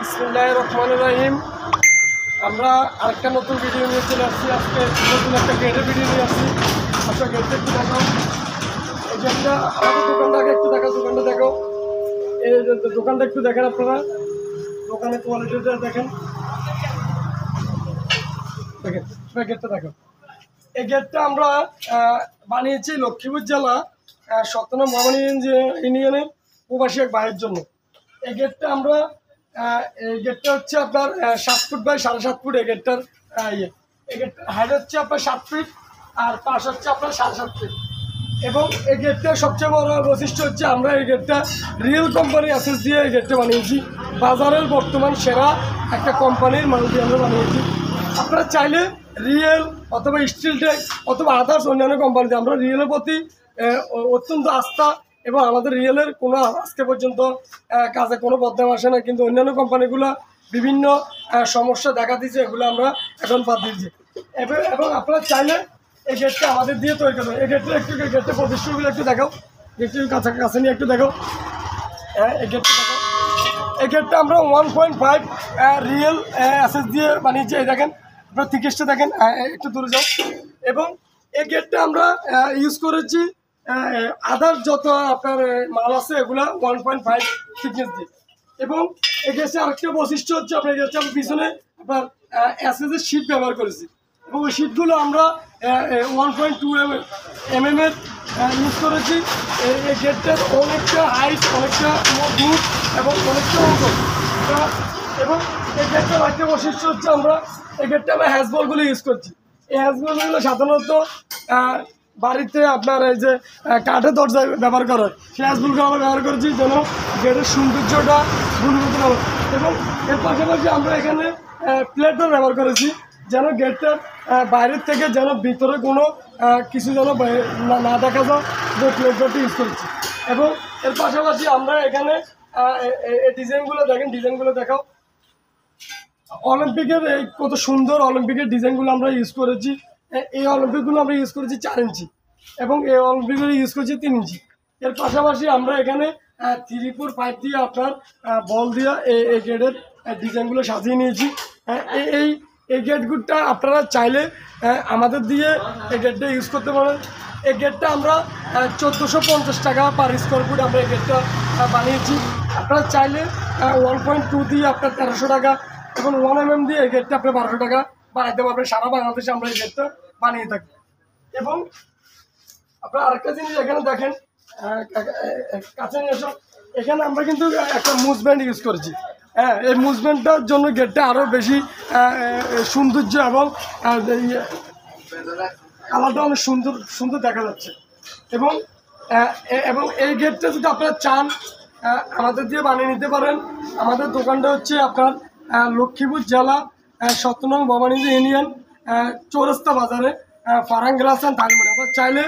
বিসমিল্লাহির রহমানির রহিম। আমরা আরেকটা নতুন ভিডিও নিয়ে চলে আসছি। আজকে নতুন একটা গেটের ভিডিও নিয়ে আসছি। আপনার গেটটা একটু দেখাও। এই যে একটা আমাদের দোকানটাকে একটু দেখাও, দোকানটা দেখো। এই দোকানটা একটু দেখেন আপনারা, দোকানের কোয়ালিটিটা দেখেন, দেখেন গেটটা দেখো। এই গেটটা আমরা বানিয়েছি লক্ষ্মীপুর জেলা 17 নং ভবানী ইউনিয়নের প্রবাসী এক ভাইয়ের জন্য। এই গেটটা আমরা এই গেটটা হচ্ছে আপনার 7 ফুট বাই 7.5 ফুট। এই গেটটার এই গেটটার হাইট হচ্ছে আপনার 7 ফিট আর পাশ হচ্ছে আপনার 7.5 ফিট। এবং এই গেটটার সবচেয়ে বড় বৈশিষ্ট্য হচ্ছে আমরা এই গেটটা রিয়েল কোম্পানি অ্যাসেস দিয়ে এই গেটটা বানিয়েছি। বাজারের বর্তমান সেরা একটা কোম্পানির মাল দিয়ে আমরা বানিয়েছি। আপনারা চাইলে রিয়েল অথবা স্টিলটেক অথবা আদার্স অন্যান্য কোম্পানিতে, আমরা রিয়েলের প্রতি অত্যন্ত আস্থা এবং আমাদের রিয়েলের কোনো আজকে পর্যন্ত কাজে কোনো বদনাম আসে না। কিন্তু অন্যান্য কোম্পানিগুলো বিভিন্ন সমস্যা দেখা দিচ্ছে, এগুলো আমরা এখন বাদ দিচ্ছি। এবং আপনারা চাইলে এই গেটটা আমাদের দিয়ে তৈরি করবেন। এই গেটটা একটু গেটটা প্রতিষ্ঠাগুলো একটু দেখাও, গেটটা কাছে নিয়ে একটু দেখো। হ্যাঁ, এই গেটটা দেখো। এই গেটটা আমরা 1.5 রিয়েল অ্যাসেস দিয়ে বানিয়েছি। এই দেখেন, আপনার থিকনেসটা দেখেন, একটু দূরে যাও। এবং এই গেটটা আমরা ইউজ করেছি আদার যত আপনার মাল আছে এগুলা 1.5 থিকনেস দিয়ে। এবং এই গেটে আরেকটা বৈশিষ্ট্য হচ্ছে আপনার গেটটা পিছনে আপনার অ্যাসেসের শিট ব্যবহার করেছি। এবং ওই শিটগুলো আমরা 1.2 mm এর ইউজ করেছি। এই গেটটার অনেকটা হাইট, অনেকটা মজবুত এবং অনেকটা ওজন। এবং এই গেটটার একটা বৈশিষ্ট্য হচ্ছে আমরা এই গেটটা আমরা হ্যাজবলগুলো ইউজ করছি। এই হ্যাজবলগুলো সাধারণত বাড়িতে আপনার এই যে কাঠের দরজায় ব্যবহার করা হয়, সেই হ্যাজবলগুলো আমরা ব্যবহার করেছি যেন গেটের সৌন্দর্যটা গুণগত হবে। এবং এর পাশাপাশি আমরা এখানে প্লেটও ব্যবহার করেছি যেন গেটটার বাইরের থেকে যেন ভিতরে কোনো কিছু যেন না দেখা যায়, যে প্লেটটা ইউজ করেছি। এবং এর পাশাপাশি আমরা এখানে এই ডিজাইনগুলো দেখেন, ডিজাইনগুলো দেখাও। অলিম্পিকের এই কত সুন্দর অলিম্পিকের ডিজাইনগুলো আমরা ইউজ করেছি। এই অলিম্পিকগুলো আমরা ইউজ করেছি 4 ইঞ্চি এবং এই অলিম্পিকগুলো ইউজ করেছি 3 ইঞ্চি। এর পাশাপাশি আমরা এখানে 3-4 পাইপ দিয়ে আপনার বল দিয়ে এই গেটের ডিজাইনগুলো সাজিয়ে নিয়েছি। এই গেটগুলোটা আপনারা চাইলে আমাদের দিয়ে এই গেটটা ইউজ করতে পারেন। এই গেটটা আমরা 1450 টাকা পার স্কোয়ার ফুট আমরা এই গেটটা বানিয়েছি। আপনারা চাইলে 1.2 দিয়ে আপনার 1300 টাকা এবং 1 mm দিয়ে এই গেটটা আপনার 1200 টাকা বানাইতে পারবেন। সারা বাংলাদেশে আমরা এই গেটটা বানিয়ে থাকি। এবং আপনারা আরেকটা জিনিস এখানে দেখেন, কাছে নিয়ে এসো। এখানে আমরা কিন্তু একটা মুভমেন্ট ইউজ করেছি। হ্যাঁ, এই মুভমেন্টটার জন্য গেটটা আরও বেশি সৌন্দর্য এবং কালারটা অনেক সুন্দর সুন্দর দেখা যাচ্ছে। এবং এই গেটটা যদি আপনারা চান আমাদের দিয়ে বানিয়ে নিতে পারেন। আমাদের দোকানটা হচ্ছে আপনার লক্ষ্মীপুর জেলা 17 নং ভবানী ইউনিয়ন চৌরাস্তা বাজারে ফারাং গ্লাস অ্যান্ড থার্মোমিটার। আপনার চাইলে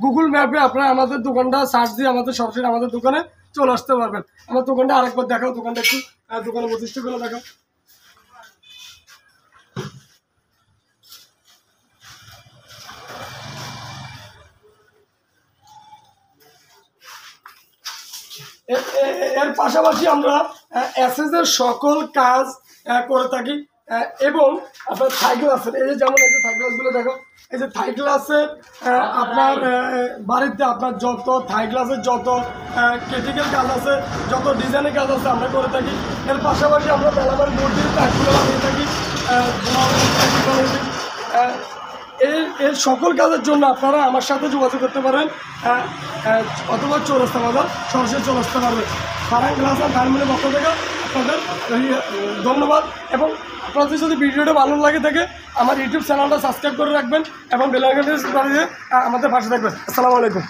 গুগল ম্যাপে আপনারা আমাদের দোকানটা সার্চ দিয়ে আমাদের সরাসরি আমাদের দোকানে চলে আসতে পারবেন। আমার দোকানটা আরেকবার দেখাও, দোকানটা একটু দোকানের বৈশিষ্ট্যগুলো দেখাও। এর পাশাপাশি আমরা অ্যাসেসের সকল কাজ করে থাকি। এবং আপনার থাই গ্লাসের এই যে যেমন এই যে থাই গ্লাসগুলো দেখো, এই যে থাই গ্লাসের আপনার বাড়িতে আপনার যত থাই গ্লাসের যত ক্রিটিক্যাল কাজ আছে, যত ডিজাইনের কাজ আছে আমরা করে থাকি। এর পাশাপাশি আমরা মেলামার বোর্ডের কাজগুলো বানিয়ে থাকি। এর সকল কাজের জন্য আপনারা আমার সাথে যোগাযোগ করতে পারেন অথবা চৌরাস্তা বাজার সরাসরি চলে আসতে পারবেন। ফারাং গ্লাস অ্যান্ড থার্মোমিটার পক্ষ থেকে আপনাদের ধন্যবাদ। এবং আপনাদের যদি ভিডিওটা ভালো লাগে থাকে আমার ইউটিউব চ্যানেলটা সাবস্ক্রাইব করে রাখবেন এবং বেল আইকনটি বাজিয়ে আমাদের পাশে থাকবেন। আসসালামু আলাইকুম।